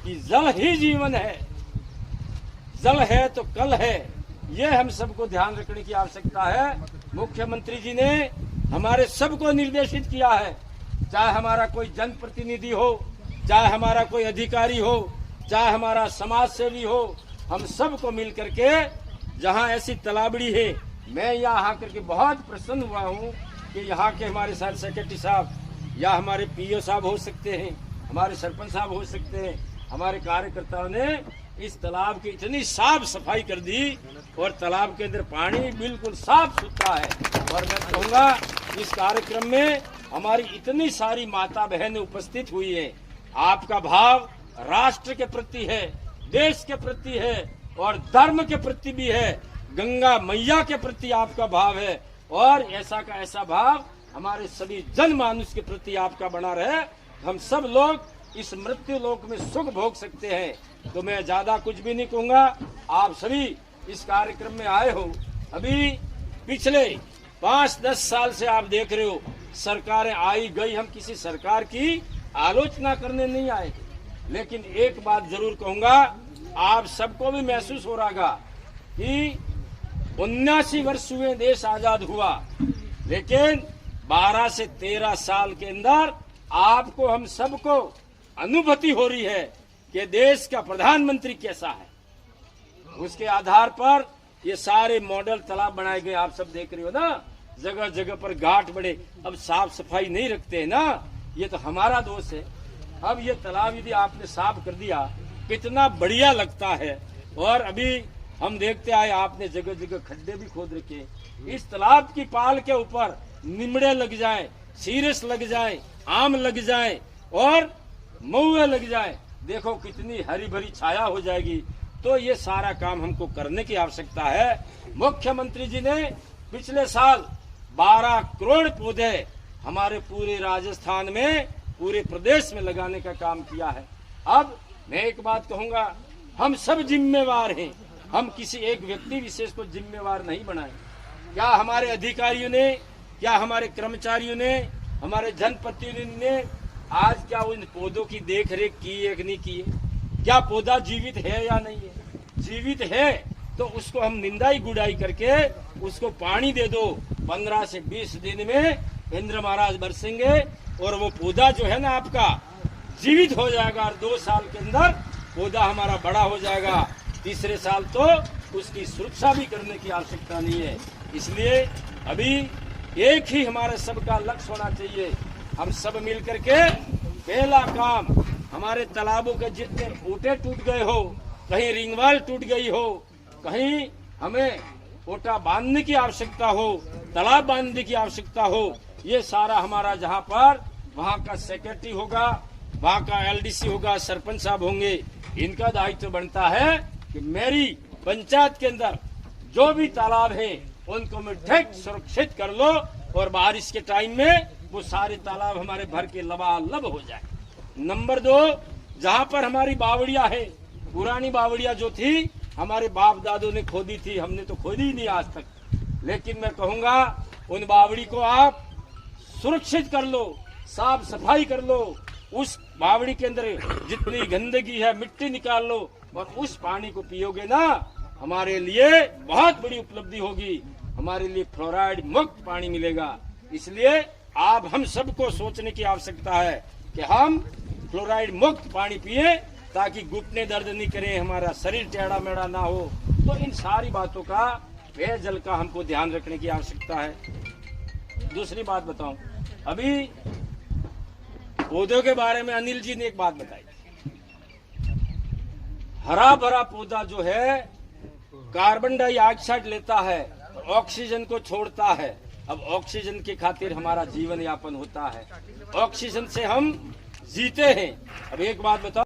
कि जल ही जीवन है, जल है तो कल है, ये हम सबको ध्यान रखने की आवश्यकता है। मुख्यमंत्री जी ने हमारे सबको निर्देशित किया है, चाहे हमारा कोई जनप्रतिनिधि हो, चाहे हमारा कोई अधिकारी हो, चाहे हमारा समाज सेवी हो, हम सबको मिल करके जहां ऐसी तालाबड़ी है, मैं यहाँ आकर के बहुत प्रसन्न हुआ हूँ कि यहाँ के हमारे साथ सेक्रेटरी साहब या हमारे पीओ साहब हो सकते हैं, हमारे सरपंच साहब हो सकते हैं, हमारे कार्यकर्ताओं ने इस तालाब की इतनी साफ सफाई कर दी और तालाब के अंदर पानी बिल्कुल साफ सुथरा है। और मैं कहूँगा इस कार्यक्रम में हमारी इतनी सारी माता बहनें उपस्थित हुई है। आपका भाव राष्ट्र के प्रति है, देश के प्रति है और धर्म के प्रति भी है, गंगा मैया के प्रति आपका भाव है और ऐसा का ऐसा भाव हमारे सभी जनमानुष के प्रति आपका बना रहे, हम सब लोग इस मृत्यु लोक में सुख भोग सकते हैं। तो मैं ज्यादा कुछ भी नहीं कहूंगा, आप सभी इस कार्यक्रम में आए हो। अभी पिछले 5-10 साल से आप देख रहे हो सरकारें आई गई, हम किसी सरकार की आलोचना करने नहीं आए, लेकिन एक बात जरूर कहूंगा, आप सबको भी महसूस हो रहा कि 79 वर्ष हुए देश आजाद हुआ, लेकिन 12 से 13 साल के अंदर आपको हम सबको अनुभूति हो रही है कि देश का प्रधानमंत्री कैसा है। उसके आधार पर ये सारे मॉडल तालाब बनाए गए, आप सब देख रहे हो ना, जगह जगह पर घाट बड़े। अब साफ सफाई नहीं रखते हैं ना, ये तो हमारा दोष है। अब ये तालाब यदि आपने साफ कर दिया कितना बढ़िया लगता है। और अभी हम देखते आए आपने जगह जगह खड्डे भी खोद रखे। इस तालाब की पाल के ऊपर निमड़े लग जाए, सीरस लग जाए, आम लग जाए और महुए लग जाए, देखो कितनी हरी भरी छाया हो जाएगी। तो ये सारा काम हमको करने की आवश्यकता है। मुख्यमंत्री जी ने पिछले साल 12 करोड़ पौधे हमारे पूरे राजस्थान में, पूरे प्रदेश में लगाने का काम किया है। अब मैं एक बात कहूंगा, हम सब जिम्मेवार हैं, हम किसी एक व्यक्ति विशेष को जिम्मेवार नहीं बनाए। क्या हमारे अधिकारियों ने, क्या हमारे कर्मचारियों ने, हमारे जनप्रतिनिधियों ने आज क्या उन पौधों की देख रेख की है कि नहीं की है? क्या पौधा जीवित है या नहीं है? जीवित है तो उसको हम निंदाई गुड़ाई करके उसको पानी दे दो, 15 से 20 दिन में इंद्र महाराज बरसेंगे और वो पौधा जो है ना आपका जीवित हो जाएगा और 2 साल के अंदर पौधा हमारा बड़ा हो जाएगा। तीसरे साल तो उसकी सुरक्षा भी करने की आवश्यकता नहीं है। इसलिए अभी एक ही हमारे सबका लक्ष्य होना चाहिए, हम सब मिल करके पहला काम, हमारे तालाबों के जितने ओटे टूट गए हो, कहीं रिंगवाल टूट गई हो, कहीं हमें ओटा बांधने की आवश्यकता हो, तालाब बांधने की आवश्यकता हो, ये सारा हमारा जहाँ पर वहाँ का सेक्रेटरी होगा, वहाँ का एलडीसी होगा, सरपंच साहब होंगे, इनका दायित्व बनता है कि मेरी पंचायत के अंदर जो भी तालाब है उनको मैं ठीक सुरक्षित कर लो और बारिश के टाइम में वो सारे तालाब हमारे भर के लबालब हो जाए। नंबर 2, जहाँ पर हमारी बावड़िया है, पुरानी बावड़िया जो थी हमारे बाप दादों ने खोदी थी, हमने तो खोदी ही नहीं आज तक, लेकिन मैं कहूँगा उन बावड़ी को आप सुरक्षित कर लो, साफ सफाई कर लो, उस बावड़ी के अंदर जितनी गंदगी है मिट्टी निकाल लो और उस पानी को पियोगे ना, हमारे लिए बहुत बड़ी उपलब्धि होगी, हमारे लिए फ्लोराइड मुक्त पानी मिलेगा। इसलिए आप हम सबको सोचने की आवश्यकता है कि हम फ्लोराइड मुक्त पानी पिए ताकि घुटने दर्द नहीं करें, हमारा शरीर टेढ़ा मेढ़ा ना हो। तो इन सारी बातों का, पेयजल का हमको ध्यान रखने की आवश्यकता है। दूसरी बात बताऊं, अभी पौधों के बारे में अनिल जी ने एक बात बताई, हरा भरा पौधा जो है कार्बन डाइऑक्साइड लेता है, ऑक्सीजन को छोड़ता है। अब ऑक्सीजन के खातिर हमारा जीवन यापन होता है, ऑक्सीजन से हम जीते हैं। अब एक बात बताओ,